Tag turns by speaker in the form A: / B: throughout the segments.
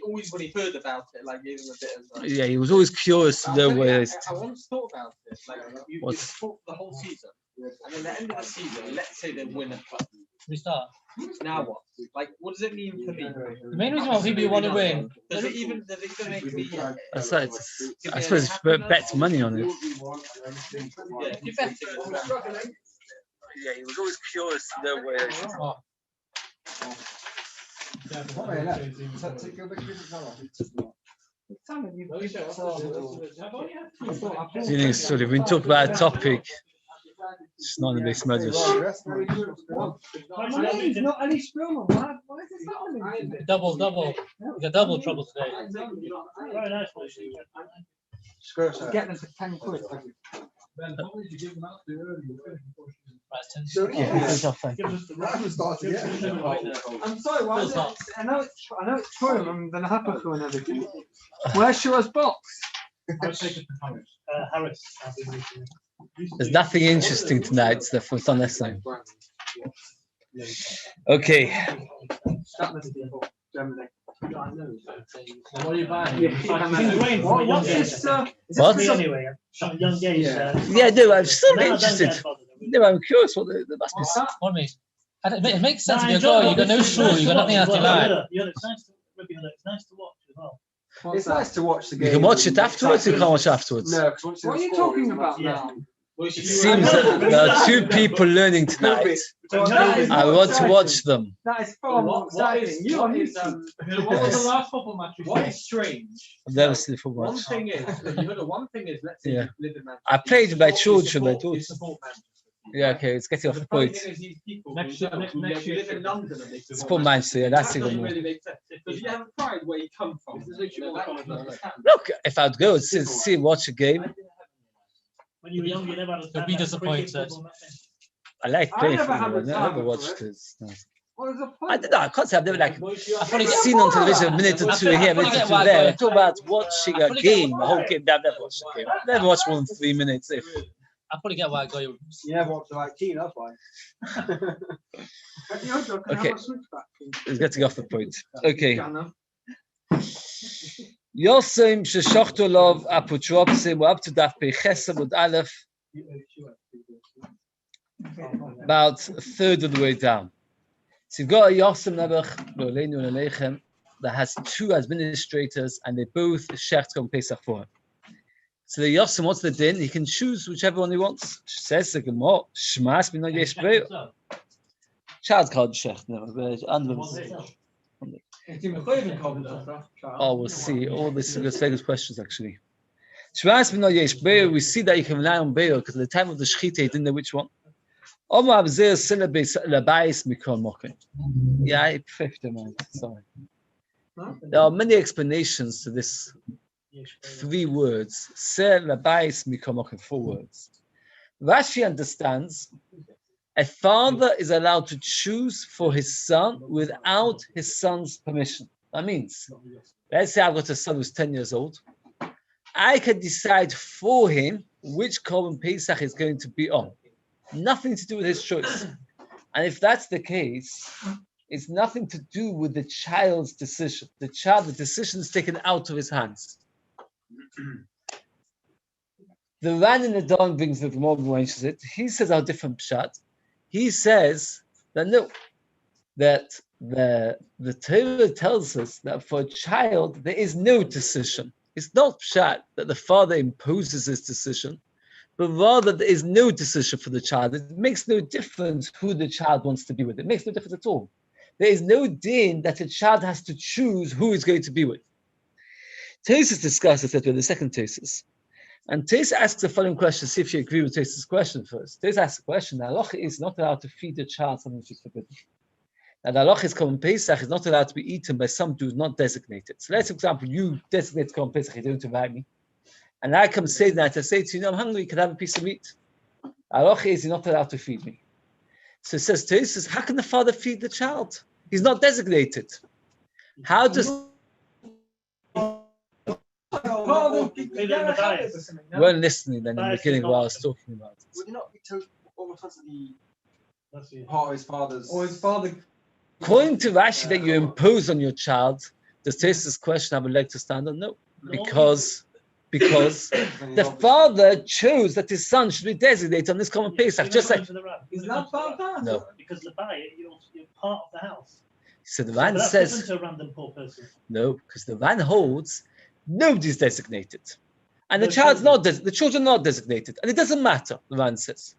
A: always when he heard about it, like gave him a bit of. Like,
B: yeah, he was always curious to know where.
A: I once thought about it. Like you talk the whole season, and then at the end of the season, let's say they win a cup.
C: Restart.
A: Now what? Like, what does it mean for me?
C: The main reason why people want to win.
A: Does it even make me?
B: I suppose it's bet money on it.
A: Yeah, you bet.
B: Yeah, he was always curious to know where. So if we talk about a topic, it's not in this measure.
C: Double. We got double trouble today. Very nice.
D: Get them for 10 quid. I'm sorry, why is it? I know it's Purim and then Hapachu and everything. Where's Shiur's box?
C: Harris.
B: There's nothing interesting tonight, so therefore it's unnecessary. Okay.
C: What are you buying?
D: What's this?
B: What?
C: Anyway, young gays.
B: Yeah, no, I'm still interested. No, I'm curious what there must be.
C: What do you mean? It makes sense if you're going, you've got no shul, you've got nothing else to like.
E: It's nice to watch as well.
D: It's nice to watch the game.
B: You can watch it afterwards, you can't watch it afterwards.
D: No, what are you talking about now?
B: It seems that there are two people learning tonight. I want to watch them.
D: That is far more exciting.
A: What was the last football match? What is strange?
B: I've never seen the football
A: One
B: match.
A: thing is, one thing is, let's say you live in Manchester.
B: I played with my children, my
A: You
B: daughters.
A: support Manchester.
B: Yeah, okay, it's getting off the point.
A: The funny thing is these people
E: Next
A: who
E: year,
A: live in London and they
B: Support Manchester, yeah, that's
A: That doesn't
B: even more.
A: really make sense. Because you have pride where you come from.
B: Look, if I'd go and see watch a game,
E: When you were young, you never had a
C: You'll be disappointed.
B: I like playing
D: I never
B: football.
D: had the
B: I never
D: time
B: watched
D: for
B: it. No.
D: What is the point?
B: I don't know. I can't say I've never like
C: I fully get
B: seen on television a minute or two here, a minute or two there. Talk about watching a game, a whole game. I've never watched a game. I've never watched more than 3 minutes. If
C: I fully get why I go.
D: You never watched the right team, that's why.
B: Okay. It's getting off the point. Okay. Yosem sheshachtu lov apotropsim. We're up to daf pechesem and aleph. About a third of the way down. So you've got a Yosem Nebuch, Loleinu and Alechem, that has two administrators and they both shecht on Pesach for him. So the Yosem, what's the din? He can choose whichever one he wants. Says the Gemara, Shmas bin Yesh Breu. Child called shecht, no, but oh, we'll see. All this is very good questions actually. Shmas bin Yesh Breu, we see that you can rely on Breu because at the time of the Shechita, he didn't know which one. Yeah, I picked him out. Sorry. There are many explanations to this 3 words. Four words. Rashi understands a father is allowed to choose for his son without his son's permission. That means, let's say I've got a son who's 10 years old. I can decide for him which Korban Pesach is going to be on. Nothing to do with his choice. And if that's the case, it's nothing to do with the child's decision. The decision is taken out of his hands. The Ran in the Dawn brings the Gemara mentions it. He says how different pshat. He says that no, that the Torah tells us that for a child there is no decision. It's not pshat that the father imposes his decision, but rather there is no decision for the child. It makes no difference who the child wants to be with. It makes no difference at all. There is no din that a child has to choose who he's going to be with. Tesis discusses that with the second thesis. And Tesis asks the following question, see if you agree with Tesis' question first. Tesis asks the question, the halacha is not allowed to feed a child something which is forbidden. And the halacha is Korban Pesach is not allowed to be eaten by some who is not designated. So let's, for example, you designate Korban Pesach, you don't invite me. And I come say that, I say to you, no, I'm hungry, you can have a piece of meat. Halacha is you're not allowed to feed me. So it says, Tesis, how can the father feed the child? He's not designated. How does... You weren't listening then in the beginning while I was talking about it.
D: Would he not be told almost as the part of his father's...
A: Or his father...
B: According to Rashi that you impose on your child, Does Tesis question have a leg to stand on? No, because the father chose that his son should be designated on this common Pesach, just like
D: He's not bound down.
B: no.
E: Because the buyer, you're part of the house.
B: So the
E: But
B: Ran
E: that's
B: says
E: different to a random poor person.
B: no, because the Ran holds nobody's designated, and the
E: No
B: child's
E: children.
B: not the children are not designated, and it doesn't matter. The Ran says,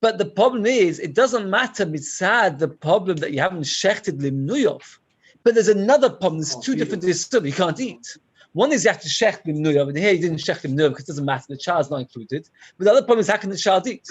B: but the problem is it doesn't matter mitzad the problem that you haven't shechted limnuyov, but there's another problem. There's two different things you can't eat. One is you have to shecht limnuyov, and here you didn't shecht limnuyov because it doesn't matter. The child's not included. But the other problem is how can the child eat?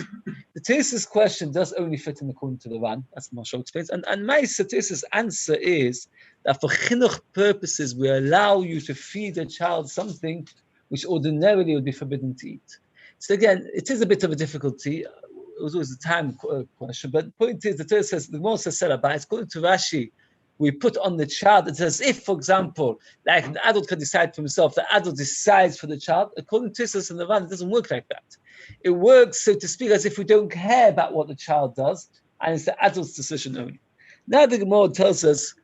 B: The Tesis question does only fit in according to the Ran. That's what Moshe explains. And my Tesis answer is that for chinuch purposes, we allow you to feed a child something which ordinarily would be forbidden to eat. So again, it is a bit of a difficulty. It was always a time question. But the point is, the Torah says, the Moshe said about it's according to Rashi, we put on the child, it's as if, for example, like an adult can decide for himself, the adult decides for the child. According to Tesis and the Ran, it doesn't work like that. It works, so to speak, as if we don't care about what the child does, and it's the adult's decision only. Now the Gemara tells us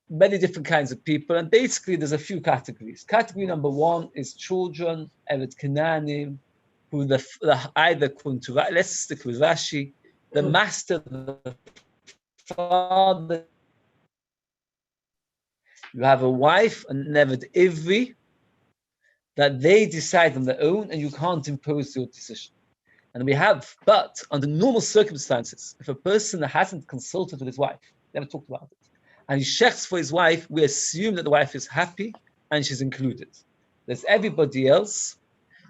B: many different kinds of people, and basically there's a few categories. Category number one is children, Evet Kananim, who the either according to, let's stick with Rashi, the master, the father. You have a wife, and Evet Ivri, that they decide on their own, and you can't impose your decision. And we have, but under normal circumstances, if a person hasn't consulted with his wife, never talked about it, and he shechts for his wife, we assume that the wife is happy and she's included. There's everybody else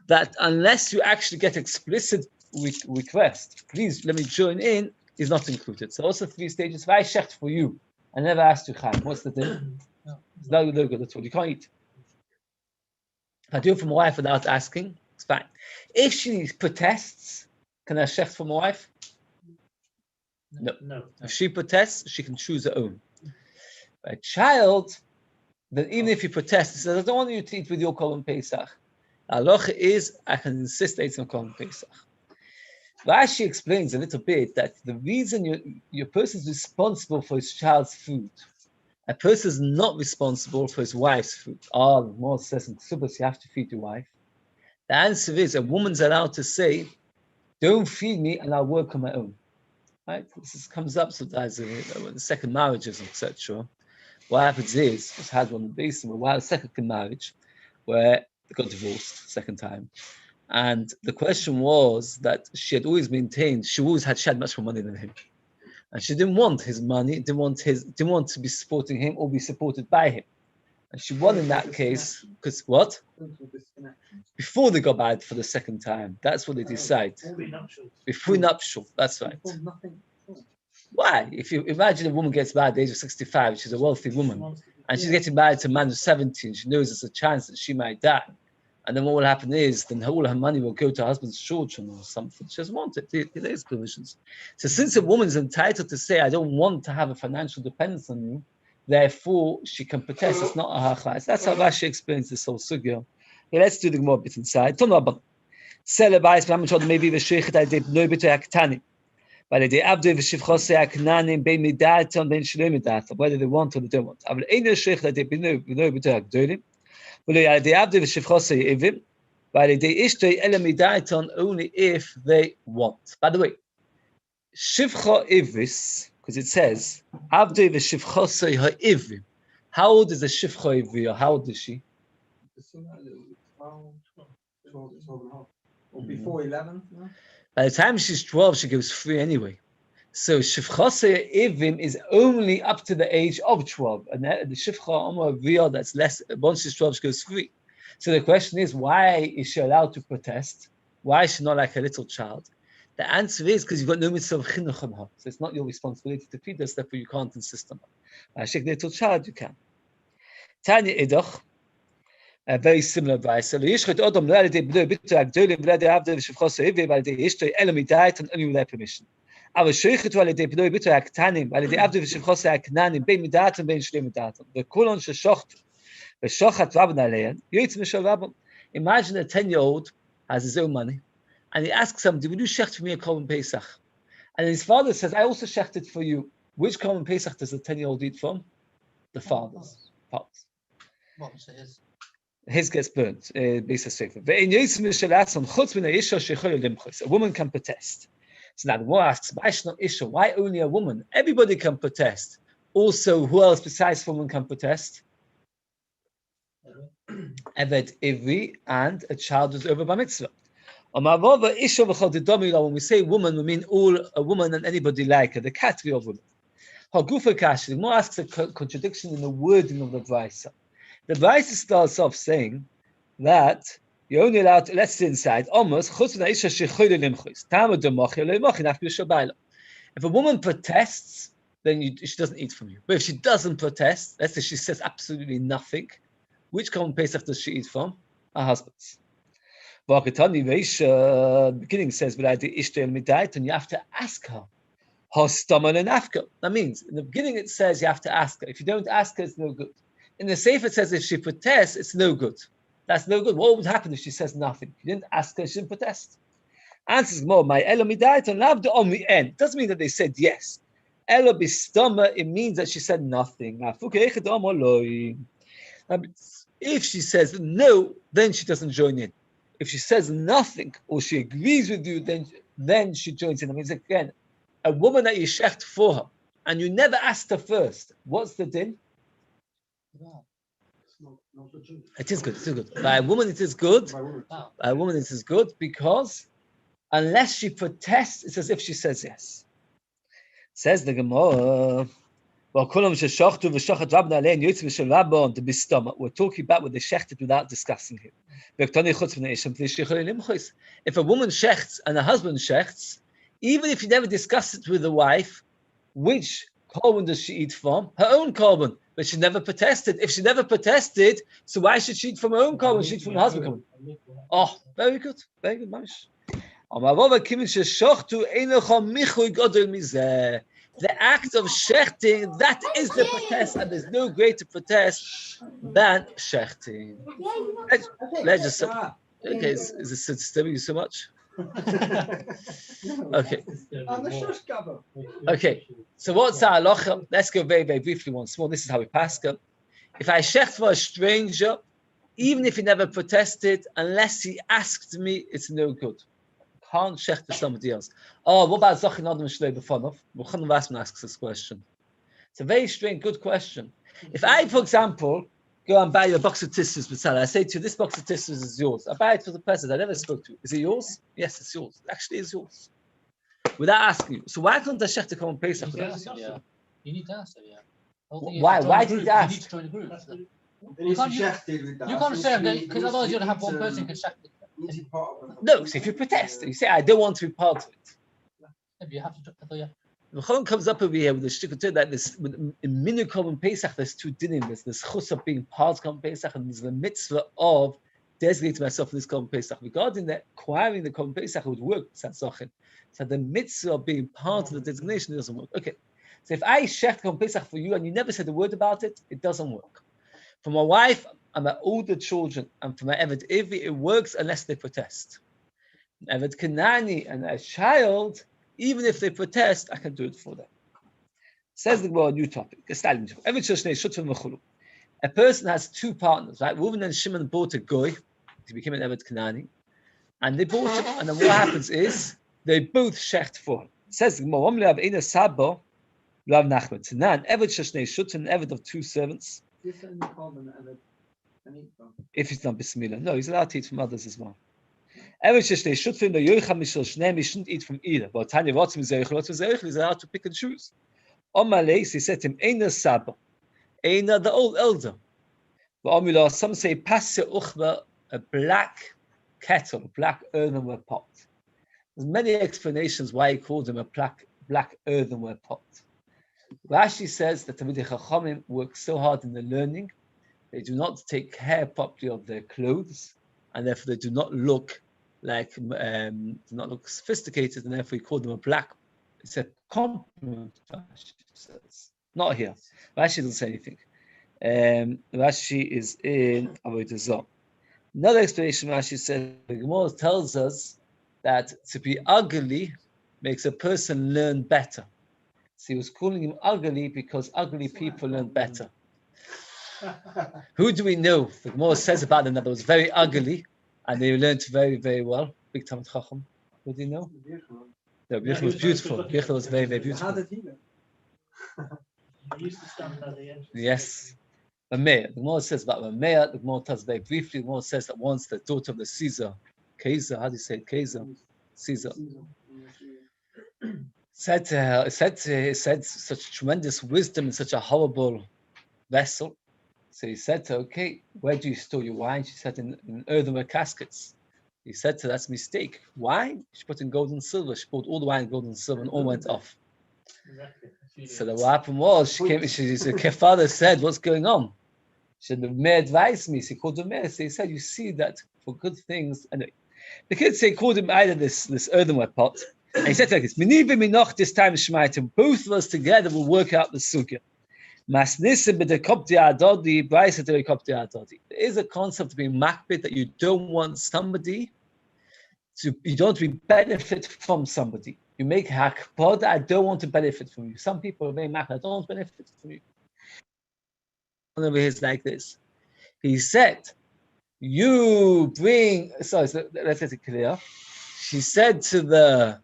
B: that unless you actually get explicit request, please let me join in, is not included. So also 3 stages. If I shecht for you, I never asked you, Chaim, what's the thing? It's no good at all. You can't eat. If I do it for my wife without asking, it's fine. If she protests, can I shecht for my wife? No. If she protests, she can choose her own. A child, that even if he protests, he says, I don't want you to eat with your Korban Pesach. Halacha is, I can insist that it's on Korban Pesach. Rashi explains a little bit that the reason your person is responsible for his child's food, a person is not responsible for his wife's food. The Gemara says in Ksubas, you have to feed your wife. The answer is a woman's allowed to say, don't feed me and I'll work on my own. Right? This comes up sometimes in the second marriages, etc. What happens is, I had one in the Beis, we had a second marriage where they got divorced second time. And the question was that she had always maintained, she had much more money than him. And she didn't want his money, didn't want to be supporting him or be supported by him. And she won in that case, because what? Before they got married for the second time. That's what they decide. Before nuptial, that's right. Why? If you imagine a woman gets married at the age of 65, she's a wealthy woman, and she's getting married to a man who's 70, and she knows there's a chance that she might die. And then what will happen is, then all her money will go to her husband's children or something. She doesn't want it. There's provisions. So since a woman is entitled to say, I don't want to have a financial dependence on you, therefore she can protest. It's not a hachais. That's how Rashi explains this whole sugya. Okay, let's do the more bit inside. Maybe the sheikh I did no bit aktani. Whether they want or they don't want. Only if they want. By the way, Shivcha Ivris, because it says, Avdei v'shivchosei ha'ivrim. How old is the Shivcha Ivri, or how old is she?
D: 12, or before 11. No?
B: By the time she's 12, she goes free anyway. So Shivchosei Ivrim is only up to the age of 12. And the Shivcha Amar Avriya, that's less, once she's 12, she goes free. So the question is, why is she allowed to protest? Why is she not like a little child? The answer is because you've got no mitzvah of chinuch on her. So it's not your responsibility to feed her, therefore you can't insist on her. Like a little child, you can. Tanya Idach, a very similar advice. And only with their permission. Imagine a 10-year-old has his own money, and he asks somebody, will you shecht for me a Korban Pesach? And his father says, I also shechted for you. Which Korban Pesach does the 10-year-old eat from? The father's. pot.
C: What was his?
B: His gets burnt. Beis Sefer. A woman can protest. So now the war asks, why only a woman? Everybody can protest. Also, who else besides woman can protest? Eved Ivri and a child who's over by mitzvah. When we say woman, we mean all a woman and anybody like her, the category of woman. The more asks a contradiction in the wording of the Beis. The Beis starts off saying that you're only allowed to, let's sit inside, almost. If a woman protests, then she doesn't eat from you. But if she doesn't protest, let's say she says absolutely nothing, which Korban Pesach does she eat from? Her husband's. The beginning says, and you have to ask her. That means, in the beginning it says you have to ask her. If you don't ask her, it's no good. In the Sefer it says if she protests, it's no good. That's no good. What would happen if she says nothing? If you didn't ask her, she didn't protest. Answers more, my elomidaiton lav the on the end. Doesn't mean that they said yes. Elo bistoma, it means that she said nothing. If she says no, then she doesn't join in. If she says nothing or she agrees with you, then she joins in. That means again, a woman that you shecht for her and you never asked her first, what's the din? It is good. It is good. By a woman, it is good. By a woman, it is good because unless she protests, it's as if she says yes. Says the Gemara. We're talking about what they shechted without discussing it. If a woman shechts and a husband shechts, even if you never discuss it with the wife, which korban does she eat from? Her own korban, but she never protested. If she never protested, so why should she eat from her own korban? She eat from her husband's korban. Oh, very good, Mamish. The act of shechting, that is the protest, and there's no greater protest than shechting. Let's just okay, is this disturbing you so much? Okay. Okay. So what's our halacha? Let's go very, very briefly once more. This is how we pass them. If I shecht for a stranger, even if he never protested, unless he asked me, it's no good. Can't shecht to somebody else. Oh, what about Zachin Adam Shlei B'Fanov? Muchan Vasman asks this question. It's a very strange, good question. If I, for example, go and buy you a box of tissues, I say to you, this box of tissues is yours. I buy it for the person I never spoke to. Is it yours? Yes, it's yours. It actually is yours. Without asking you. So why can't I shecht to come and pay something?
C: Yeah. You need to ask her, yeah.
B: Why? Why did you ask?
C: You need to join the group. You can't say, because otherwise you'll have one person can shecht.
B: No, so if you protest, you say, I don't want to be part of it.
C: Maybe you have to, yeah.
B: The Cholon comes up over here with the shtick that this in Minu Korban Pesach, there's two dinim. There's this chus of being part of Korban Pesach, and there's the mitzvah of designating myself for this Korban Pesach. Regarding the acquiring the Korban Pesach, it would work. So the mitzvah of being part of the designation doesn't work. Okay, so if I shecht Korban Pesach for you and you never said a word about it, it doesn't work. For my wife and my older children, and for my Eved Ivri, it works unless they protest. Eved Kanani and a child, even if they protest, I can do it for them. Says the Gemara, new topic. A person has two partners, right? Reuven and Shimon bought a goy, he became an Eved Kanani, and they bought him, and then what happens is, they both shecht for him. Says the Gemara, an Eved Shoshnei Shut, an Eved of two servants. If he's not bismillah, no, he's allowed to eat from others as well. He shouldn't eat from either. But Tanya he's allowed to pick and choose. He said to him, Eina Saba, Eina the old elder. But some say Pasya Uchba, a black kettle, a black earthenware pot. There's many explanations why he called him a black earthenware pot. Rashi says that Talmidei Chachamim work so hard in the learning, they do not take care properly of their clothes, and therefore they do not look like sophisticated, and therefore we call them a black. It's a compliment. Rashi says not here. Rashi doesn't say anything. Rashi is in Avodah Zarah. Another explanation. Rashi says the Gemara tells us that to be ugly makes a person learn better. So he was calling him ugly because ugly people learn better. Who do we know? The Gemara says about them that it was very ugly, and they learned very, very well. Big Talmid Chacham. Who do you know? No, Yehuda was beautiful. Yehuda was very, very
D: How
B: beautiful.
D: did he know?
E: He used to stand at the entrance.
B: Yes. Mamea. The Gemara says about Mamea. The Gemara tells very briefly. The Gemara says that once the daughter of the Caesar, how do you say it? Caesar, said to her, said such tremendous wisdom in such a horrible vessel. So he said to her, okay, where do you store your wine? She said, in earthenware caskets. He said to her, that's a mistake. Wine? She put in gold and silver. She poured all the wine in gold and silver and all went off.
E: Exactly.
B: So the what happened was, her father said, what's going on? She said, the mayor advised me. So he called the mayor. So he said, you see that for good things. Anyway, the kids say, called him either this earthenware pot. And he said like this, this time, Shmaitim, both of us together will work out the sugya. There is a concept of being makbid that you don't want somebody you don't benefit from somebody. You make hakpod, I don't want to benefit from you. Some people are very makbid, I don't want to benefit from you. One over here is like this. He said, you bring, let's get it clear. She said so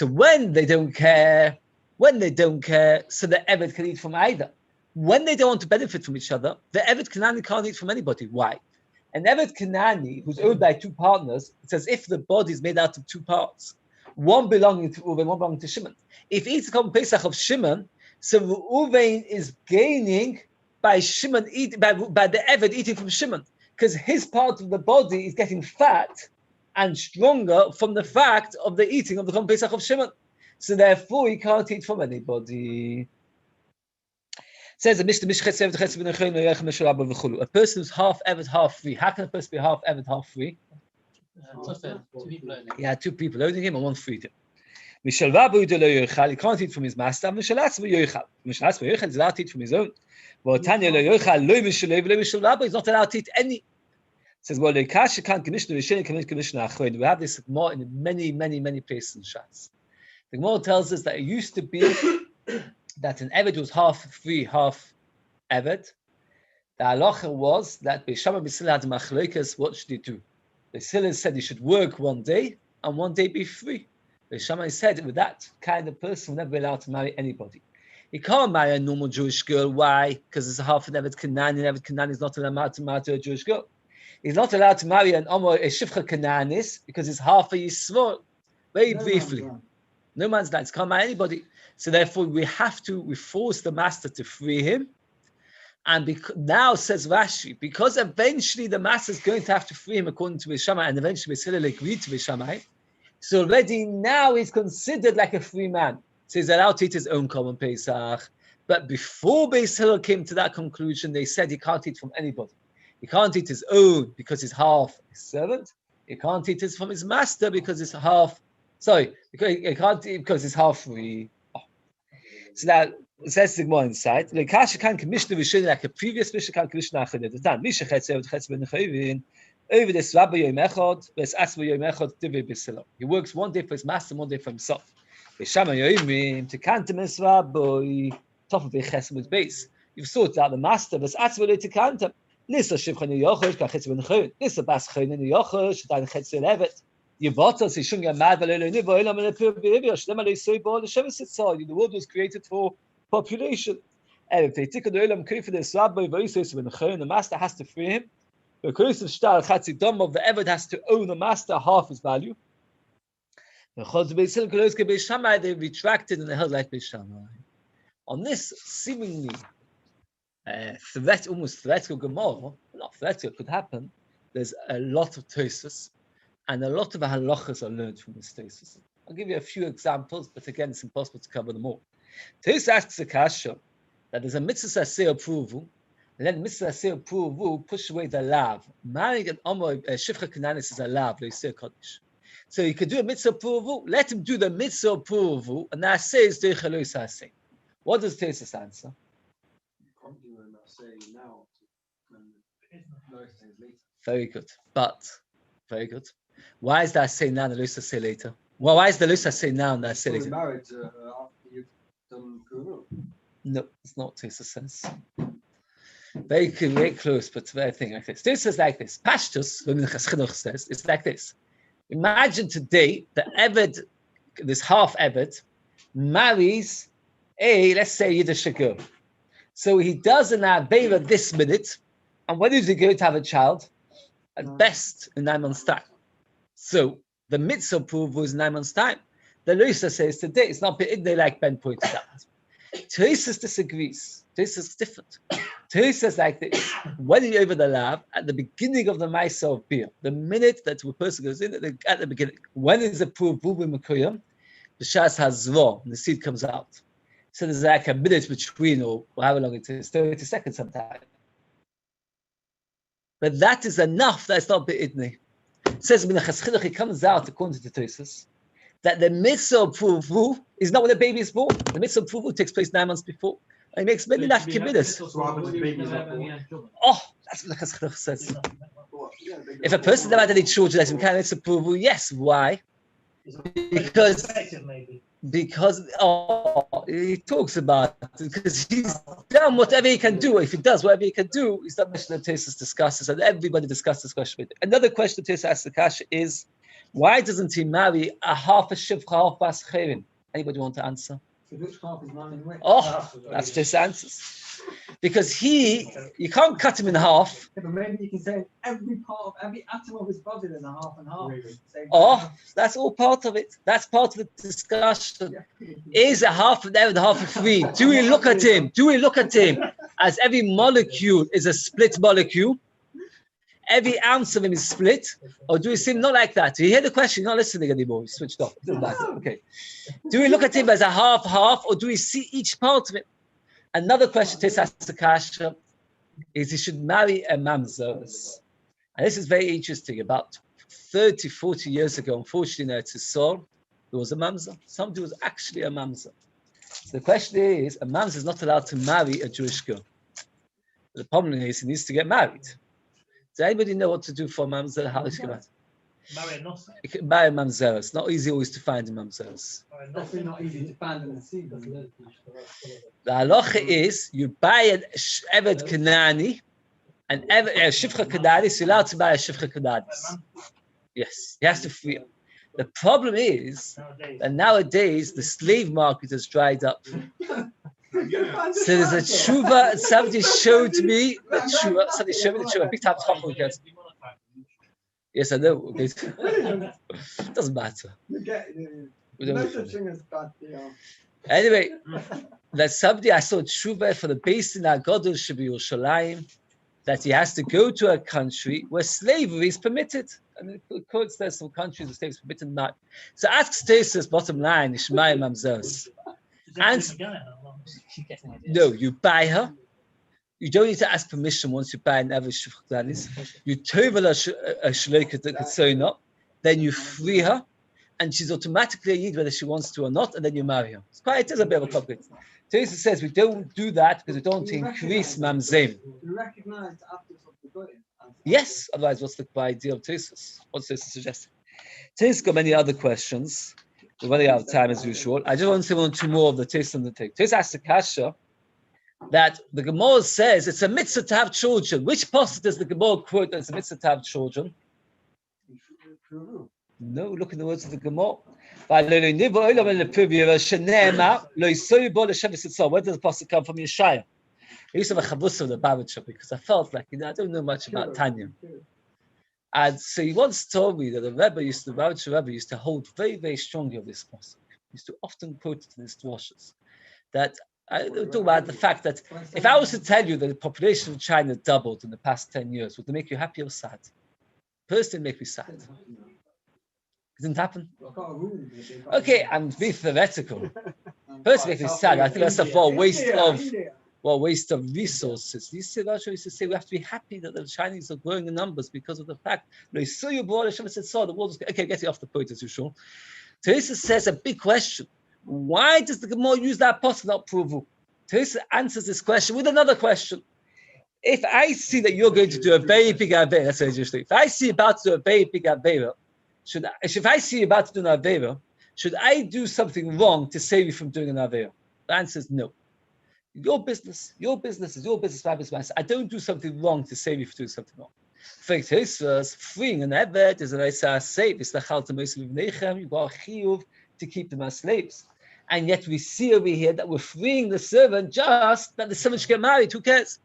B: when they don't care, so the Eved can eat from either. When they don't want to benefit from each other, the Eved Kanani can't eat from anybody. Why? An Eved Kanani who's owned by two partners, it's as if the body is made out of two parts. One belonging to Uvein, one belonging to Shimon. If he eats the Korban Pesach of Shimon, so Uvein is gaining by Shimon by the Eved eating from Shimon, because his part of the body is getting fat and stronger from the fact of the eating of the Korban Pesach of Shimon. So therefore, he can't eat from anybody. It says a person who's half Eved, half free. How can a person be half Eved, half free?
C: Two people only.
B: Yeah, two people owning him and one freed him. He can't eat from his master. He's allowed to eat from his own. He's not allowed to eat any. It says, well, we have this more in many, many, many places in Shas. The Gemara tells us that it used to be that an Eved was half free, half Eved. The halacha was that Beis Shammai Beis Hillel had machlokas. What should he do? Beis Hillel said he should work one day and one day be free. Beis Shammai said with that kind of person will never be allowed to marry anybody. He can't marry a normal Jewish girl. Why? Because it's half an Eved Kanani, and Eved Kanani is not allowed to marry a Jewish girl. He's not allowed to marry a Shifcha Kananis because he's half a Yisroel. Very briefly. No man's land. He can't marry anybody. So therefore, we force the master to free him. And now, says Rashi, because eventually the master is going to have to free him according to Beis Shammai, and eventually Beis Hillel agreed to Beis Shammai. So already now he's considered like a free man. So he's allowed to eat his own Korban Pesach. But before Beis Hillel came to that conclusion, they said he can't eat from anybody. He can't eat his own because he's half his servant. He can't eat his from his master because he's half. Sorry, he can't eat because he's half free. Oh. So now it says the more inside. The Kasha can commission like a previous Mishnah can commission after the time. Misha chetzev chetzev benechavin. Over this Rabbi Yom Echad, there's Asma Yom Echad Tivei B'Silo. He works one day for his master, one day for himself. B'Shama Yomi to Kantem Es Rabbi top of Beis with Beis. You've sorted out the master, but Asma to Kantem. Nisa Shivchan Yochosh Kachetz Ben Nisa Bas Chayin Yochosh Dan Chetz Evet. Yevotos he shouldn't get mad. The world was created for population. And if they take the Olam Kei for this Rabbi the master has to free him. The curse of Shtar Chatzidom of the Eved has to own the master half his value. The Chod Beis Hillel Kolos Ke Beis Shammai they retracted and they held like Beis Shammai. On this seemingly almost theoretical Gemara, not theoretical, could happen. There's a lot of Tosfos and a lot of halachas are learned from this Tosfos. I'll give you a few examples, but again, it's impossible to cover them all. Tosfos asks a kasha that there's a mitzvah say approval. And then Mitzvah Aseh approval push away the lav. Marrying an Omo Shifcha Kananis is a lav, they say Kaddish. So you could do a mitzvah approval, let him do the mitzvah approval, and that says Deichalos Aseh. What does Tosfos answer?
A: You can't do an Aseh now.
B: Very good. But very good. Why is that Aseh now and the Los Aseh later? Well, why is the Los Aseh now and the Aseh later?
A: Married after you've done Kuru.
B: No, it's not what Tosfos says. Very, very close, but very thing like this. This is like this. Pashtus, when the Chinuch says, it's like this. Imagine today the Eved, this half Eved, marries a, let's say, Yiddish girl. So he does an Avera this minute, and when is he going to have a child? At best, in 9 months' time. So the mitzvah proof was 9 months' time. The Luisa says today, it's not they like Ben pointed out. Teresis disagrees. Teresis is different. Teresis says like this: when you over the lab at the beginning of the Maisa of beer, the minute that a person goes in at the beginning, when is the proof Bubu Makuyam? The Shas has raw, and the seed comes out. So there's like a minute between, or however long it is, 30 seconds sometimes. But that is enough. That's not be'idni. It says when the Chas Chinuch comes out according to Teresis, that the mitzvah of Puvu is not when the baby is born. The mitzvah of Puvu takes place 9 months before. And it makes many nafki midas. Oh, that's what the Chas Chinuch says. If a person never had any children, that's kind of Puvu. Yes, why? Because he talks about it, because he's done whatever he can do. If he does whatever he can do, he's not mentioned that Tesis discusses, and everybody discusses this question with him. Another question Tesis asks the Kasha is, why doesn't he marry a half a shivcha, half bas cherim? Anybody want to answer?
D: So which half is man and which?
B: Oh, that's just answers. Because you can't cut him in half.
D: Yeah, but maybe you can say every atom of his body is a half and half.
B: Oh, that's all part of it. That's part of the discussion. Is a half of there and half of free? Do we look at him? Do we look at him as every molecule is a split molecule? Every ounce of him is split? Or do we see him not like that? Do you hear the question? You're not listening anymore. You switched off. Okay. Do we look at him as a half, or do we see each part of him? Another question to ask the Kasha is he should marry a mamzer. And this is very interesting. About 30, 40 years ago, unfortunately, in Eretz Yisrael, there was a mamzer. Somebody was actually a mamzer. So the question is, a mamzer is not allowed to marry a Jewish girl. The problem is he needs to get married. Does anybody know what to do for a mamzer? How does he get married?
E: Marry a Nosser.
B: You can marry a mamzer. It's not easy always to find a mamzer.
D: Definitely not easy to find in the sea.
B: The halacha is you buy an Eved Kanani, a Shivcha Kanani, so you're allowed to buy a Shivcha Kanani. Yes, he has to free her. The problem is that nowadays the slave market has dried up. So there's a tshuva, somebody showed me the tshuva, a big time talk against. Yes, I know. Okay. Doesn't matter. Anyway, that somebody I saw tshuva for the Beis in Agadol Shiur Yerushalayim, that he has to go to a country where slavery is permitted. And of course, there's some countries where slavery is permitted not. So ask Tesis, bottom line, Ishmael Mamzers. And no, you buy her. You don't need to ask permission once you buy an average shivchanis. You tovel a shleika katsona, then you free her, and she's automatically a yid whether she wants to or not, and then you marry her. It is a bit of a complicated. Teresa says we don't do that because we don't increase mamzem.
D: You recognize the absence of the goyim.
B: Yes, otherwise what's the idea of Teresa? What's Teresa suggesting? Teresa's got many other questions. We're running out of time as usual. I just want to say one or two more of the Teresa and the take. Teresa asks the Kasha that the Gemara says it's a mitzvah to have children. Which passage does the Gemara quote that it's a mitzvah to have children? No, look in the words of the Gemara. Where does the passage come from? Yeshaya. I used to have a chavus of the Babich because I felt like, I don't know much about Tanya. And so he once told me that the Rabbi used to hold very, very strongly of this passage. He used to often quote it in his drushes. That I talk about the fact that if I was to tell you that the population of China doubled in the past 10 years, would it make you happy or sad? Personally, make me sad. It didn't happen. Okay, I'm being theoretical. Personally, make me sad. I think that's a waste of resources. These used to say we have to be happy that the Chinese are growing in numbers because of the fact the world is okay. Getting off the point as usual. Teresa says a big question. Why does the Gemara use that post not Pruvu? Teresa answers this question with another question. If I see that you're going to do a very big Avera, that's very interesting. If I see you about to do a very big Avera, if I see you about to do an Avera, should I do something wrong to save you from doing an Avera? The answer is no. Your business is your business, my business. I don't do something wrong to save you for doing something wrong. Freeing an Eved is a safe. It's the Chaltamus of Nechem. You got a Shiur to keep them as slaves. And yet we see over here that we're freeing the servant just that the servant should get married. Who cares?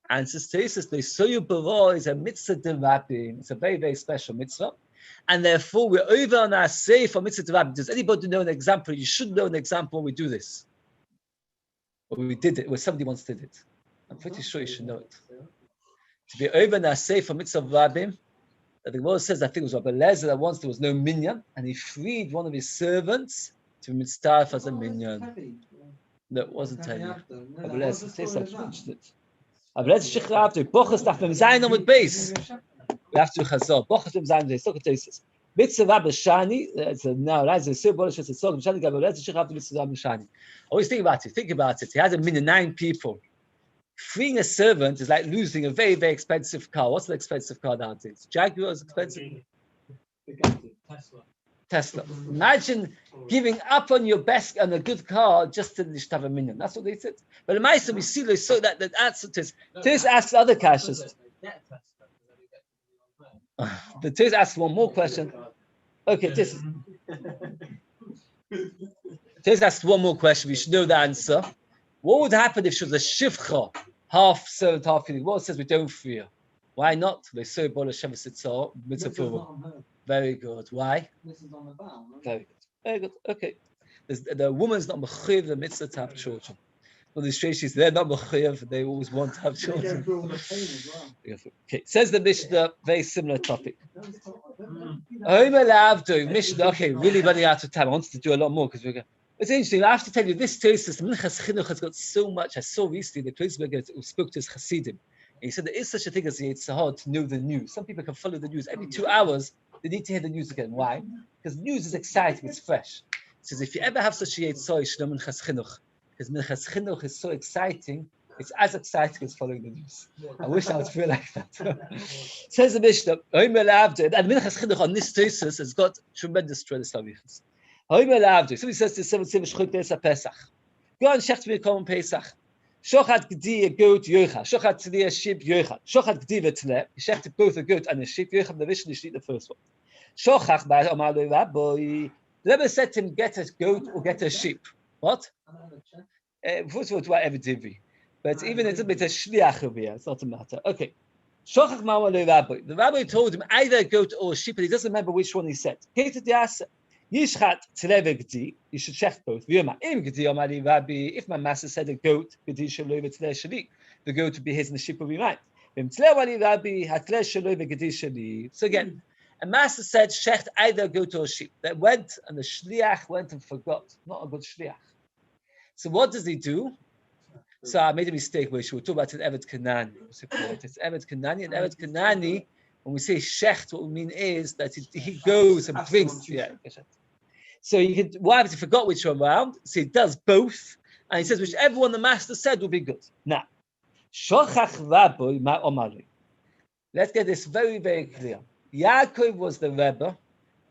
B: And Tesis, the Soyu Baro is a mitzvah derabim. It's a very, very special mitzvah. And therefore we're over on our safe for mitzvah derabim. Does anybody know an example? You should know an example when we do this. Or we did it, where somebody once did it. I'm pretty sure you should know it. To be over and safe for mitzvah rabbim, that the Gemara says, I think it was Rabbi Lezer that once there was no minyan, and he freed one of his servants to be mitzvah as a minyan. No, it wasn't heavy. Rabbi Lezer says I mentioned it. Rabbi Lezer shikra after bochas dafem zayin with Beis. We have to do chazor. Bochas dafem zayin with Beis. Look at this. Mitzvah Rabbi Shani. It's now right. It's a symbol. It's a song. Shani Rabbi Lezer shikra after mitzvah Rabbi Shani. Always think about it. Think about it. He has a minyan, 9 people. Freeing a servant is like losing a very, very expensive car. What's an expensive car nowadays? Jaguar is expensive. Tesla. Imagine giving up on your best and a good car just to have a minyan. That's what they said. But in my we see this so that answer to this asks other questions. The Tis asks one more question. Okay, Tis asks one more question. We should know the answer. What would happen if she was a shivcha, half servant, half feeling? What says we don't fear? Why not? Very good. Why?
D: This is on the bow.
B: Very good. Very good. Okay. The woman's not mechuyev the mitzvah to have children. Well, the Shreishis, they're not mechuyev. They always want to have children. Okay. Says the Mishnah, very similar topic. Mishnah. Okay, really running out of time. I wanted to do a lot more because we're going. It's interesting. I have to tell you, this Tosis, Minchas Chinuch, has got so much. I saw recently the Kreuzberger who spoke to his Hasidim. And he said there is such a thing as the Yitzhahar to know the news. Some people can follow the news. Every 2 hours, they need to hear the news again. Why? Because news is exciting, it's fresh. He says, if you ever have such a Yitzhahar, you should know Minchas Chinuch. Because Minchas Chinuch is so exciting, it's as exciting as following the news. I wish I would feel like that. Says the Mishnah, and Minchas Chinuch on this Tosis has got tremendous avichas. Somebody says to someone, Pesach. Go and shecht me common Pesach. Shochat gdi a goat yocha. Shochat tzli a sheep yocha. Shochat gdi v'tzle. You shecht both a goat and a sheep yocha. The Rishon is the first one. Shochach by Omar Rabbi. The Rebbe said to him, get a goat or get a sheep. What? First of all, whatever divi. But even it's a bit of shliach over here. It's not a matter. Okay. Shochach ma'amar Rabbi. The Rabbi told him either a goat or a sheep, but he doesn't remember which one he said. Yishchat tzleve gdi, you should check both. If my master said a goat, the goat would be his and the sheep would be mine. So again, a master said shecht either a goat or a sheep. That went and the shliach went and forgot. Not a good shliach. So what does he do? So I made a mistake where we talk about an Evet Kanani. It's Evet Kanani, and Evet Kanani, when we say shecht, what we mean is that he goes and brings. Yeah. So you can. What happens if he forgot which one round? So he does both, and he says whichever one the master said will be good. Now, shochach rabbi ma omari. Let's get this very, very clear. Yaakov was the Rebbe,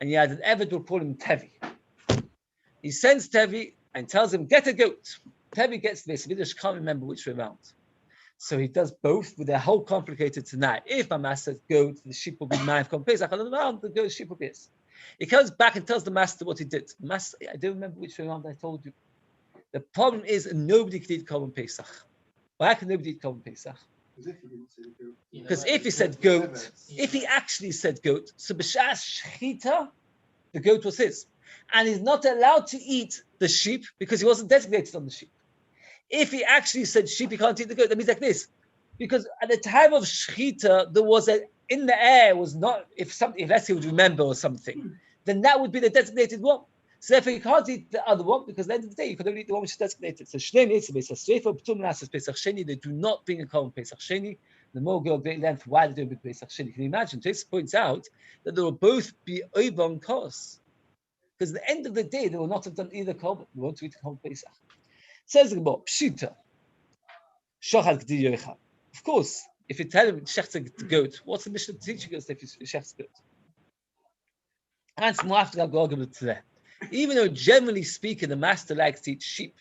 B: and he had an Eved who call him Tevi. He sends Tevi and tells him, get a goat. Tevi gets this. He just can't remember which way round. So he does both with a whole complicated tonight. If my master says goat, the sheep will be mine from Pesach. On the round, the goat, sheep will be his. He comes back and tells the master what he did. Master, I don't remember which way around I told you. The problem is nobody can eat Korban Pesach. Why can nobody eat Korban Pesach? Because if he said goat, if he actually said goat, so b'shas shchita, the goat was his. And he's not allowed to eat the sheep because he wasn't designated on the sheep. If he actually said sheep, he can't eat the goat. That means like this. Because at the time of shchita, there was in the air was not, if let's say he would remember or something, then that would be the designated one. So therefore, you can't eat the other one because at the end of the day, you can only eat the one which is designated. So Shnei Mitzvah, Sreifa, P'tum Nasas, Pesach Sheni, they do not bring a Korban Pesach Sheni. The more go a great length, why they don't bring Pesach Sheni? Can you imagine? This points out that they will both be over on course. Because at the end of the day, they will not have done either Korban. They won't eat Korban Pesach. Says the Gemara, Pshita, Shochad Gdi Yocha. Of course, if you tell him shecht's a goat, what's the Mishnah teaching us if shecht's goat? And more after that argument today. Even though generally speaking, the master likes to eat sheep,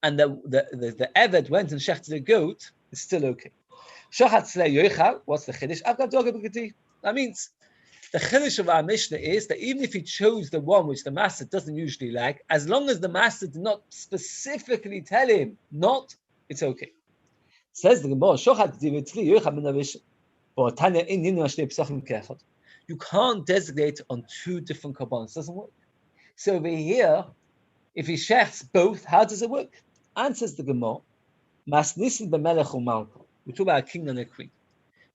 B: and the Eved went and shechted a goat, it's still okay. What's the chiddush? That means the chiddush of our Mishnah is that even if he chose the one which the master doesn't usually like, as long as the master did not specifically tell him not, it's okay. Says the Gemara, you can't designate on two different korbanos. It doesn't work. So over here, if he shechts both, how does it work? Answers the Gemara, Masnisin b'melech u'malka. We talk about a king and a queen.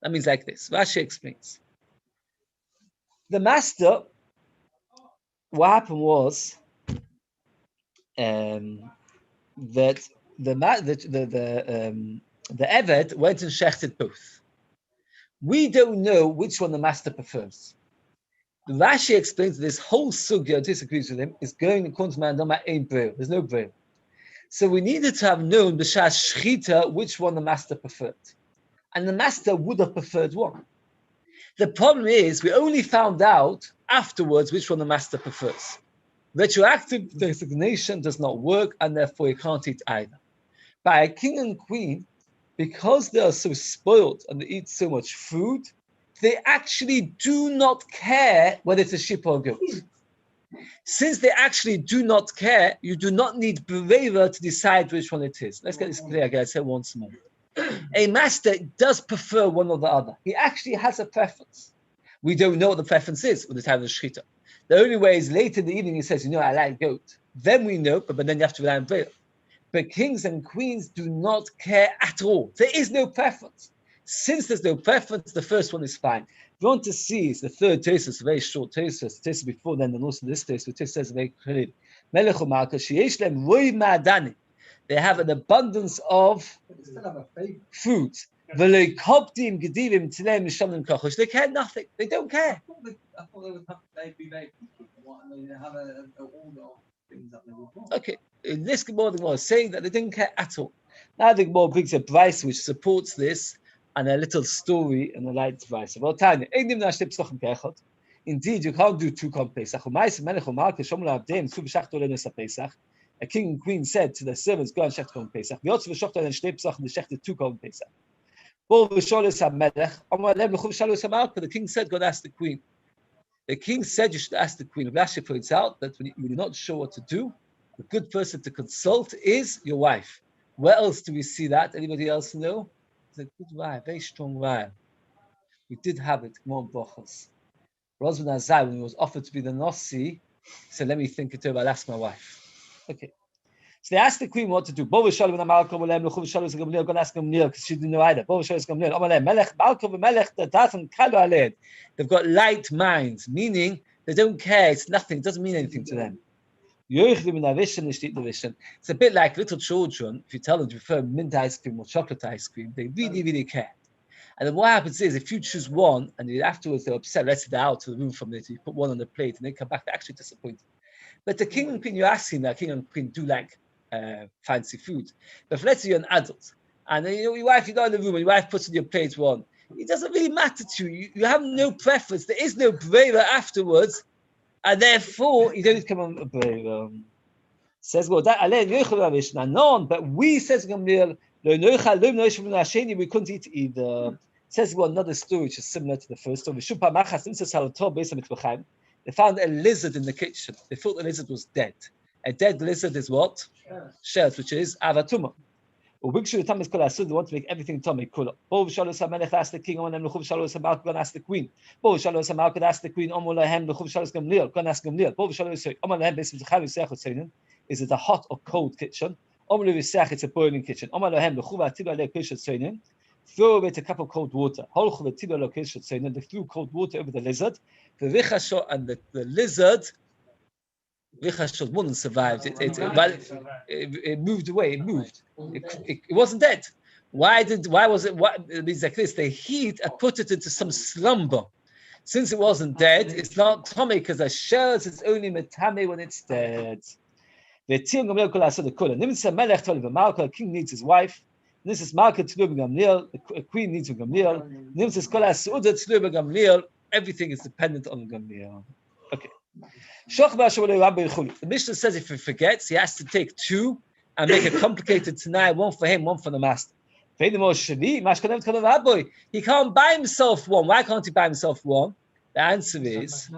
B: That means like this. Rashi explains. The master, what happened was that the Eved went and shechted both. We don't know which one the master prefers. Rashi explains this whole sugya, disagrees with him, is going according to Mandama ain't braille. There's no braille. So we needed to have known b'shas shchita which one the master preferred. And the master would have preferred one. The problem is we only found out afterwards which one the master prefers. Retroactive designation does not work, and therefore you can't eat either. By a king and queen, because they are so spoiled and they eat so much food, they actually do not care whether it's a sheep or a goat. Since they actually do not care, you do not need Bereva to decide which one it is. Let's get this clear again. I say once more. A master does prefer one or the other. He actually has a preference. We don't know what the preference is at the time of the shechita. The only way is later in the evening he says, I like goat. Then we know, but then you have to rely on Bereva. But kings and queens do not care at all. There is no preference. Since there's no preference, the first one is fine. If you want to see, it's the third Tosfos, a very short Tosfos. The Tosfos before then, and also this Tosfos, which says very clearly, Melech u'malka sheyesh lehem roi ma'adani. They have an abundance of food. V'lo kopdim gedivim tzilem mishamlim kochosh. They care nothing. They don't care.
A: I thought they would be very picky. They have an order of things that they would want.
B: Okay, in this Gemara, the Gemara is saying that they didn't care at all. Now the Gemara brings a Beis which supports this, and a little story and a light Beis. Well, Tanya, indeed, you can't do two Pesach. A king and queen said to the servants, "Go and shecht Korban Pesach." We also shechted and shechted and shechted two Korban Pesach. The king said, "Go and ask the queen." The king said, "You should ask the queen." Rashi points out that when you're not sure what to do, the good person to consult is your wife. Where else do we see that? Anybody else know? It's a good vibe, very strong vibe. We did have it. More brachos. Rosman Azai, when he was offered to be the Nasi, said, "Let me think it over. I'll ask my wife." Okay. So they asked the queen what to do. Because she didn't know either. They've got light minds, meaning they don't care. It's nothing. It doesn't mean anything to them. It's a bit like little children. If you tell them to prefer mint ice cream or chocolate ice cream, they really, really care. And then what happens is, if you choose one and afterwards they're upset, let's say they're out to the room from it, you put one on the plate and they come back, they're actually disappointed. But the king and queen, you're asking that king and queen do like fancy food. But if let's say you're an adult and then, your wife, you go in the room and your wife puts on your plate one, it doesn't really matter to you. You have no preference. There is no braver afterwards. And therefore, you don't need to come on a brave. Says, well, that none, but we, says Gamliel, we couldn't eat either. Says, well, another story which is similar to the first story. They found a lizard in the kitchen. They thought the lizard was dead. A dead lizard is what? Shert, which is avatuma. They want to make everything tummy kula. Asked the king, asked the queen. Asked the queen, is it a hot or cold kitchen? It's a boiling kitchen. Throw away a cup of cold water. They threw cold water over the lizard. And the lizard wouldn't survive. It moved away. It moved. It wasn't dead. Why was it? It means like this: the heat had put it into some slumber. Since it wasn't dead, it's not tummy because a shell is only metame when it's dead. The king needs his wife. This is market to Gamliel. The queen needs Gamliel. Everything is dependent on Gamliel. Okay. The Mishnah says if he forgets, he has to take two and make it complicated tonight, one for him, one for the master. He can't buy himself one. Why can't he buy himself one? The answer is,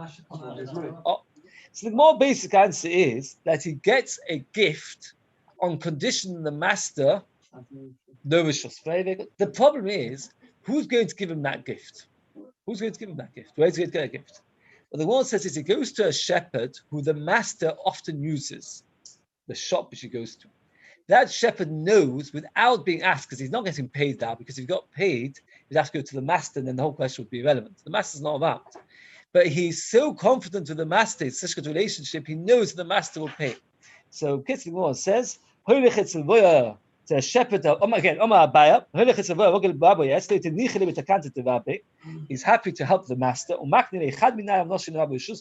B: so the more basic answer is that he gets a gift on condition the master no rishus. The problem is, who's going to give him that gift? Who's going to give him that gift? Where's he going to get a gift? Well, the one says is he goes to a shepherd who the master often uses, the shop which he goes to. That shepherd knows without being asked, because he's not getting paid now, because if he got paid, he'd have to go to the master and then the whole question would be irrelevant. The master's not about. But he's so confident with the master, it's such a good relationship, he knows the master will pay. So Kitzur says, to a shepherd, he's happy to help the master, but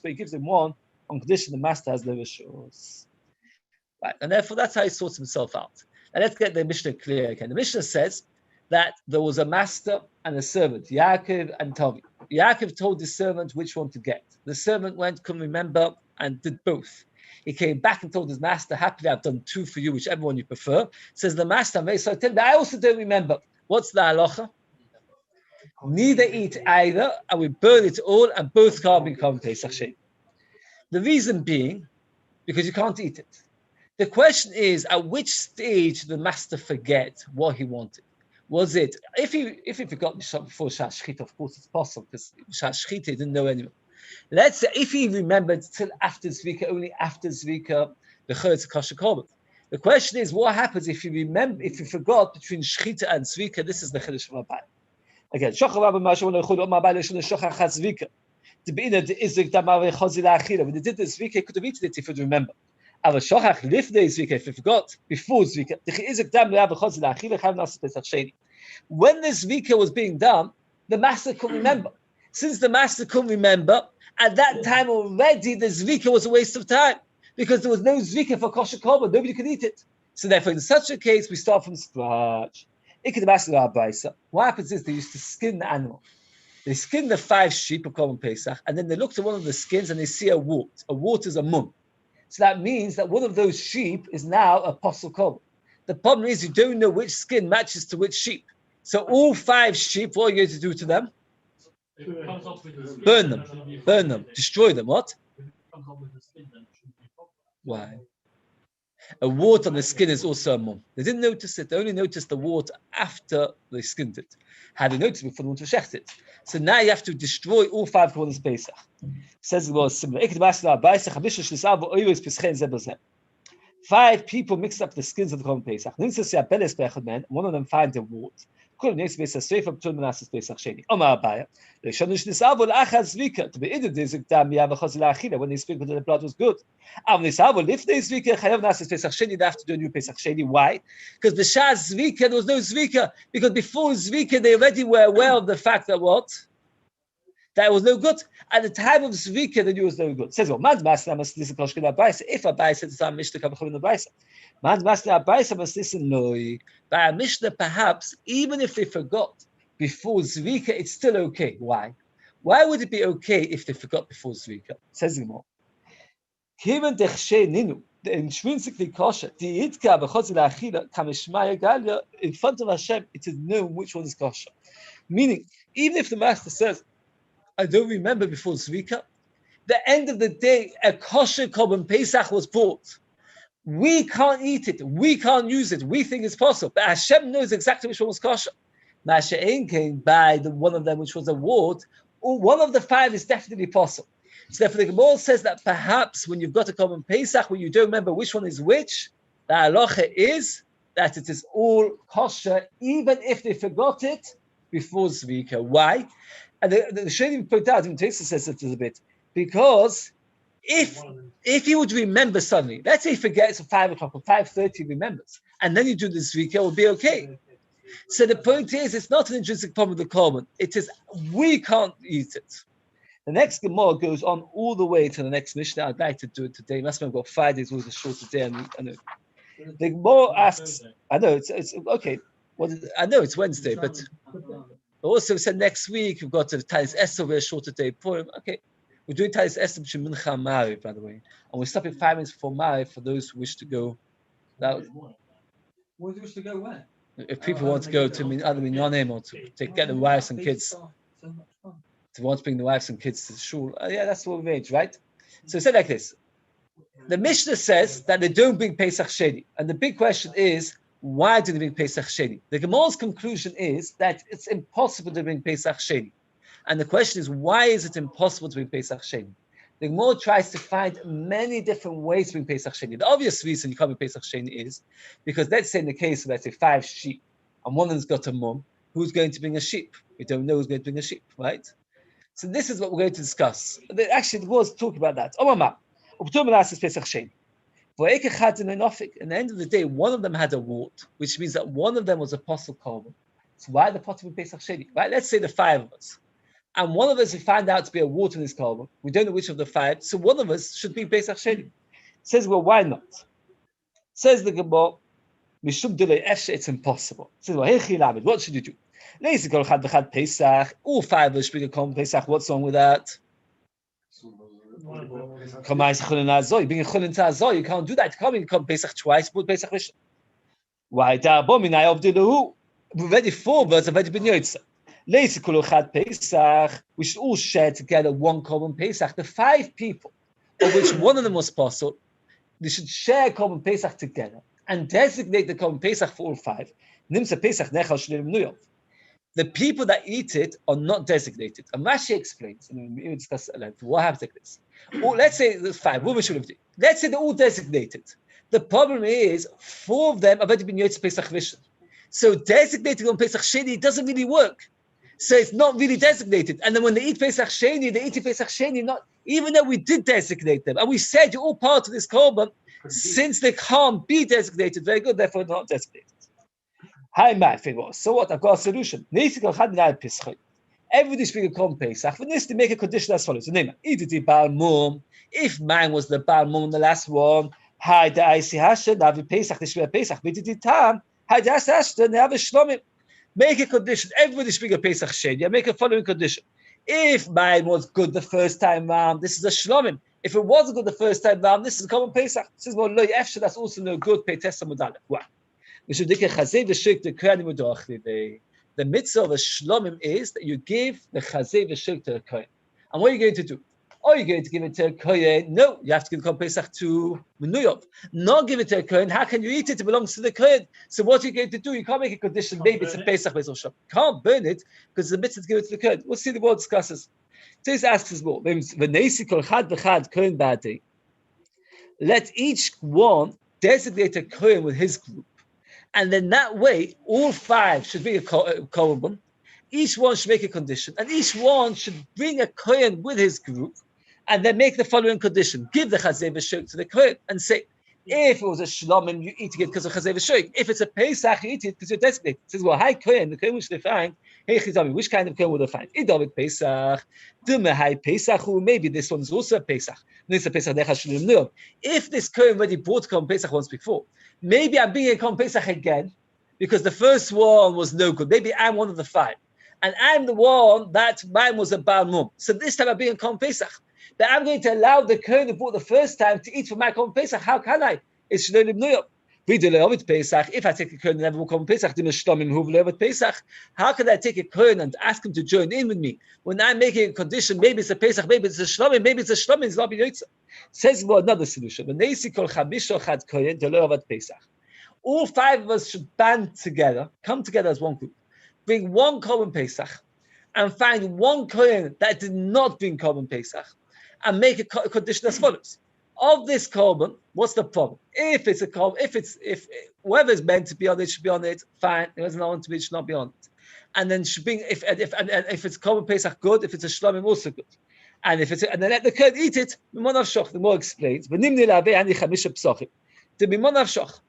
B: he gives him one on condition the master has no rishus. Right, and therefore that's how he sorts himself out. And let's get the Mishnah clear again. The Mishnah says that there was a master and a servant, Yaakov and Tavi. Yaakov told the servant which one to get. The servant went, couldn't remember, and did both. He came back and told his master, happily I've done two for you, whichever one you prefer. Says the master, I'm very sorry, tell me, I also don't remember. What's the halacha? Neither eat either, and we burn it all, and both can't become Pesach Sheni. The reason being, because you can't eat it. The question is, at which stage did the master forget what he wanted? Was it, if he forgot before Shashchita, of course it's possible, because Shashchita he didn't know anymore. Let's say if he remembered till after Zvika, only after Zvika, the Chayotz Kosher Korban. The question is, what happens if you forgot between Shchita and Zvika? This is the Chiddush of Rabbi. Again, when they did the Zvika, he could have eaten it if he would remember. If he forgot before Zvika, when the Zvika was being done, the master couldn't remember. Since the master couldn't remember, at that time already the Zvika was a waste of time because there was no Zvika for kosher korban, nobody could eat it. So therefore, in such a case, we start from scratch. What happens is they used to skin the animal. They skin the 5 sheep of Korban Pesach, and then they look to one of the skins and they see a wart. A wart is a mum. So that means that one of those sheep is now a apostle korban. The problem is you don't know which skin matches to which sheep. So all 5 sheep, what are you going to do to them? Burn them, destroy them. What? Why? A wart on the skin is also a mum. They didn't notice it. They only noticed the wart after they skinned it. Had they noticed before they want to shecht it? So now you have to destroy all 5 korbanos Pesach. Says it was similar. 5 people mixed up the skins of the Korban Pesach. One of them finds a wart. To be either when they speak whether the blood was good. They have to do a new Pesach Sheni. Why? Because the Shas Zvika, there was no Zvika. Because before Zvika, they already were aware of the fact that what? That it was no good. At the time of Zvika, they knew it was no good. Says, well, if a Beis said it's our Mishnah Kabachim in the Beis, by a Mishnah, perhaps, even if they forgot before Zvika, it's still okay. Why? Why would it be okay if they forgot before Zvika? Says the more. The intrinsically kosher, in front of Hashem, it is known which one is kosher. Meaning, even if the master says, I don't remember before Zvika, the end of the day, a kosher korban Pesach was brought. We can't eat it. We can't use it. We think it's possible. But Hashem knows exactly which one was kosher. Masha'en came by the one of them, which was a wart. One of the 5 is definitely possible. So therefore, the Gemara says that perhaps when you've got a korban Pesach, when you don't remember which one is which, the halacha is that it is all kosher, even if they forgot it before Zvika. Why? And the Shainim point out, and Taisa says it a bit, because if he would remember suddenly, let's say he forgets at 5 o'clock or 5:30, remembers, and then you do the Zvika, it will be okay. So the point is, it's not an intrinsic problem with the korban. It is, we can't eat it. The next Gemara goes on all the way to the next Mishnah. I'd like to do it today. Must have got Fridays, always a shorter day. And I know. The Gemara asks, I know, it's okay. I know it's Wednesday, but also said next week we've got a Talis Esther, a shorter day poem. Okay. We're doing Talis Esther between Mincha and Mariv, by the way. And we're stopping 5 minutes before Mariv for those who wish to go.
D: Where do you wish to go where?
B: If people want to go to other minyanim or to get the wives and kids,
C: So much fun.
B: to want to bring the wives and kids to the shul, yeah, that's what we made, right? So it said like this. The Mishnah says that they don't bring Pesach Sheni. And the big question is, why do they bring Pesach Sheni? The Gemara's conclusion is that it's impossible to bring Pesach Sheni. And the question is, why is it impossible to bring Pesach Sheni? The Gemara tries to find many different ways to bring Pesach Sheni. The obvious reason you can't bring Pesach Sheni is because, let's say in the case of, let's say, 5 sheep, and one of them's got a mum, who's going to bring a sheep? We don't know who's going to bring a sheep, right? So this is what we're going to discuss. Actually, the Gemara is talking about that. Pesach Sheni. In the end of the day, one of them had a wart, which means that one of them was apostle korban. So why the pot of Pesach Sheni? Right? Let's say the 5 of us. And one of us we find out to be a wart in his korban. We don't know which of the 5. So one of us should be Pesach Sheni. Says, well, why not? Says the Gemara, Mishum delay efshe, it's impossible. Says, well, what should you do? All 5 of us should bring a korban Pesach. What's wrong with that? Bring a chulin to Azoi. You can't do that. You can't Pesach twice, but Pesach Rishon. Why? We've already 4 birds have already been yotzei. We should all share together one korban Pesach. The 5 people, of which one of them was possible, they should share korban Pesach together and designate the korban Pesach for all 5. The people that eat it are not designated. And Rashi explains, and we will discuss at length, what happens like this. Or let's say there's 5, what we should have done. Let's say they're all designated. The problem is 4 of them have already been yotzei Pesach Rishon. So designating on Pesach Sheni doesn't really work. So it's not really designated. And then when they eat Pesach Sheni, they eat Pesach Sheni, not even though we did designate them. And we said you're all part of this korban, since they can't be designated, very good, therefore not designated. Hi, my favor. So what? I've got a solution. Everybody speak a korban Pesach. For this, to make a condition as follows. If mine was the Baal Mum, the last one, hi, the Isi Hashem, Navi Pesach, the Shver Pesach, Tam, hi, the Hashem, Navi Shlomim. Make a condition. Everybody speak a Pesach Sheni. Make a following condition. If mine was good the first time round, this is a Shlomim. If it wasn't good the first time round, this is a common Pesach. It says, well, lo yefshe, that's also no good. Pei Tessa Mudalef. Why? The mitzvah of a shlomim is that you give the chazeh v'shirk to a kohen. And what are you going to do? Are you going to give it to a kohen? No, you have to give Pesach to Menuyov. Not give it to a kohen. How can you eat it? It belongs to the kohen. So what are you going to do? You can't make a condition. Maybe it's a Pesach based on shlomim. You can't burn it because the mitzvah to give it to the kohen. We'll see the word discusses. This asks us more. Let each one designate a kohen with his group. And then that way, all 5 should be a korban. Each one should make a condition, and each one should bring a kohen with his group, and then make the following condition: give the chazeh v'shirk to the kohen, and say, if it was a shlomim, you eat it because of chazeh v'shirk. If it's a pesach, you eat it because you're designated. It says, well, hi kohen, the kohen which they find. Hey chizami, which kind of kohen would they find? Idavid pesach, dumehai pesach, or maybe this one is also a pesach. If this kohen already brought korban pesach once before. Maybe I'm being a korban Pesach again because the first one was no good. Maybe I'm one of the 5. And I'm the one that mine was a Baal Mum. So this time I'm being a korban Pesach. But I'm going to allow the kohen who bought the first time to eat from my korban Pesach. How can I? It's Shloim Nuyot. If I take a kohen and never korban Pesach, how can I take a kohen and ask him to join in with me? When I'm making a condition, maybe it's a Pesach, maybe it's a Shlomim, maybe it's a Shlomim, it's not Yotzei. Says more another solution. All 5 of us should band together, come together as one group, bring one korban Pesach, and find one kohen that did not bring korban Pesach, and make a condition as follows. Of this korban, what's the problem? If it's a korban, if whoever is meant to be on it should be on it, fine. If it's not want to be, it should not be on it. And then should bring if it's korban Pesach, good. If it's a shlomim, also good. And if it's and then let the kohen eat it. Mimonav shoch. The more explains. The mimonav shoch.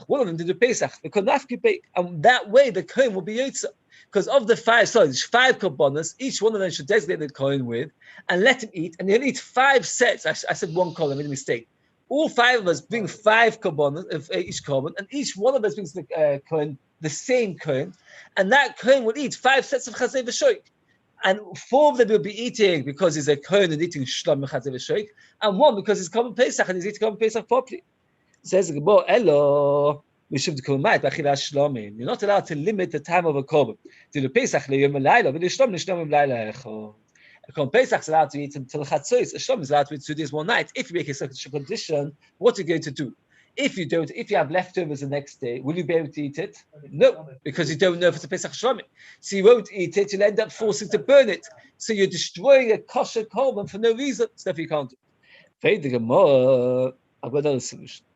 B: One of them did the Pesach. And that way the kohen will be yotzei. Because of the 5, there's 5 korbanos, each one of them should designate the kohen with, and let him eat. And he'll eat 5 sets. I said 1 korban, I made a mistake. All 5 of us bring 5 korbanos of each korban, and each one of us brings the kohen, the same kohen, and that kohen will eat 5 sets of chazeh v'shoik. And 4 of them will be eating because he's a kohen and eating shlom chazeh v'shoik, and 1 because he's korban Pesach and he's eating korban Pesach properly. Says the Gemara, Elo, you're not allowed to limit the time of a korban. To the Pesach leyom layla, but the shlom layla echad. A korban Pesach is allowed to eat until chatzos. A shlom is allowed to eat 2 days, 1 night. If you make a certain condition, what are you going to do? If you don't, if you have leftovers the next day, will you be able to eat it? No, because you don't know if it's a Pesach shlomim. So you won't eat it. You'll end up forcing to burn it. So you're destroying a kosher korban for no reason. Stuff you can't do. Fade the Gemara. I've got another solution.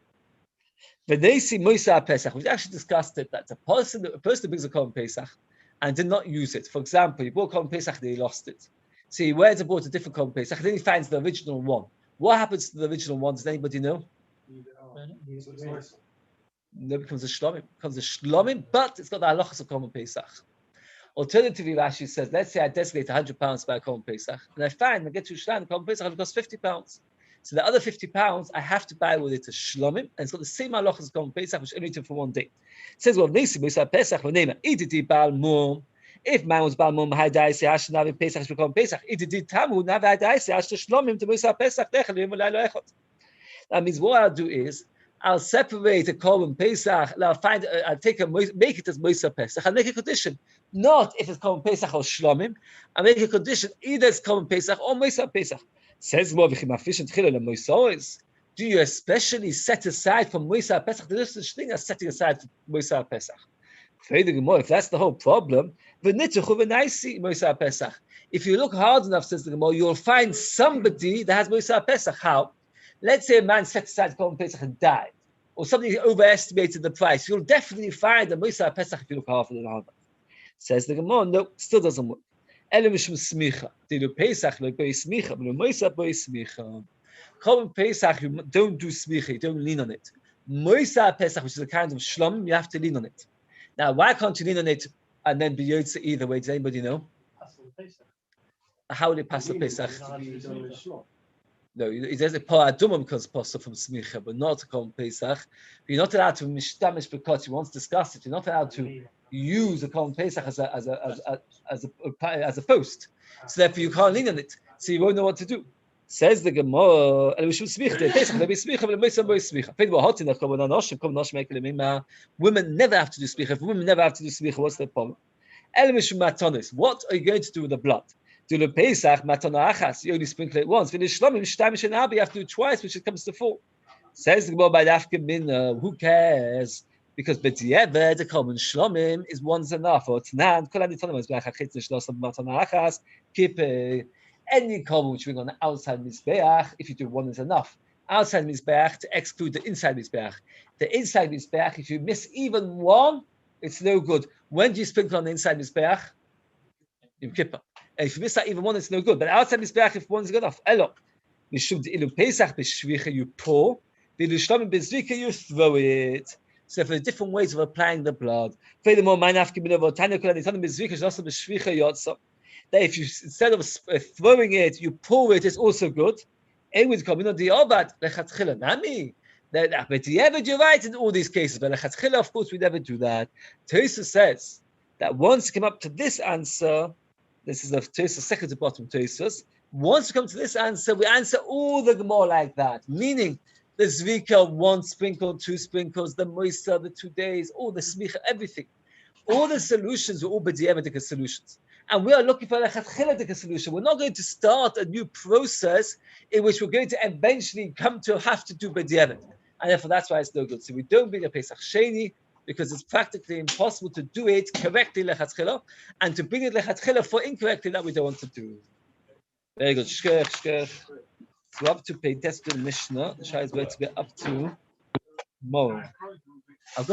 B: V'neisi Moisa Pesach. We've actually discussed it. That a person who brings a korban Pesach and did not use it. For example, he bought korban Pesach and he lost it. So he went and bought a different korban Pesach. And then he finds the original one. What happens to the original one? Does anybody know? No, it becomes a shlomim. It becomes a shlomim, but it's got the halachas of korban Pesach. Alternatively, Rashi says, let's say I designate £100 by a korban Pesach, and I find I get to Shlan, the korban Pesach it costs £50. So the other £50 I have to buy with it a shlomim, and it's got the same halachas as korban Pesach, which only took for 1 day. It says, well, Nisi Musa Pesach, Iditi Baal Mum. If man was Baal Mum, Haidai Se Hash Navi Pesach for korban Pesach, Iditi Tamu Navi Haidai Se Hash Shlomim to Musa Pesach Dechalim Ulaylo Echot. That means what I'll do is I'll separate a korban Pesach and I'll make it as Moisa Pesach. I'll make a condition, not if it's korban Pesach or Shlomim. I'll make a condition either it's korban Pesach or Moisa Pesach. Says more do you especially set aside from Moisa Pesach? There's such thing as setting aside for Moisa Pesach. If that's the whole problem, Moisa Pesach. If you look hard enough, says the Gemara, you'll find somebody that has Moisa Pesach. How? Let's say a man set aside korban Pesach and died, or somebody overestimated the price. You'll definitely find a Moisa Pesach if you look hard enough. Says the Gemara, no, still doesn't work. Smicha. Pesach like smicha, but Moisa smicha. Korban Pesach, you don't do smicha, you don't lean on it. Moisa Pesach, which is a kind of shlom, you have to lean on it. Now, why can't you lean on it and then be yotze either way? Does anybody know? How will it pass the Pesach? No, it says a par adumah because possible from smicha, but not a korban Pesach. You're not allowed to mishtamish because you want to discuss it. You're not allowed to use a korban Pesach as a post. So therefore you can't lean on it. So you won't know what to do. Says the Gemara, and we should smicha. Pesach maybe smicha, but Moisa smicha. Women never have to do smicha. If women never have to do smicha, what's the problem? What are you going to do with the blood? Do the Pesach matana achas? You only sprinkle it once. Finish shlomim shtaim shenabi. You have to do it twice, which it comes to 4. Says the Gemara by Dafka who cares? Because b'diavad the common shlomim is once enough. Or tnan kol aditonim is b'achachitz shlosim matana achas kippeh. Any common which we bring on the outside mizbeach, if you do one is enough. Outside mizbeach to exclude the inside mizbeach. The inside mizbeach, if you miss even one, it's no good. When do you sprinkle on the inside mizbeach? Yom Kippur. And if you miss that even one, it's no good. But outside mizbeach, if one is good enough, elo. Mishum Pesach b'shvicha, you pour. V'lushlamim b'zvika, you throw it. So for different ways of applying the blood. Furthermore, that if you instead of throwing it, you pour it, it's also good. But you're right in all these cases. But of course, we never do that. Tosa says that once you come up to this answer, this is the Tosa second to bottom Tosa. Once you come to this answer, we answer all the Gemara like that. Meaning the Zvika, 1 sprinkle, 2 sprinkles, the Moisa, the 2 days, all the Smicha, everything. All the solutions are all B'di'evadik solutions. And we are looking for a Lechatchiladik solution. We're not going to start a new process in which we're going to eventually come to have to do B'di'evad. And therefore that's why it's no good. So we don't bring a Pesach Sheni because it's practically impossible to do it correctly Lechatchila, and to bring it Lechatchila for incorrectly that we don't want to do. Very good. Shker, shker. So up to pay test the Mishnah. The Shai is going to get up to more.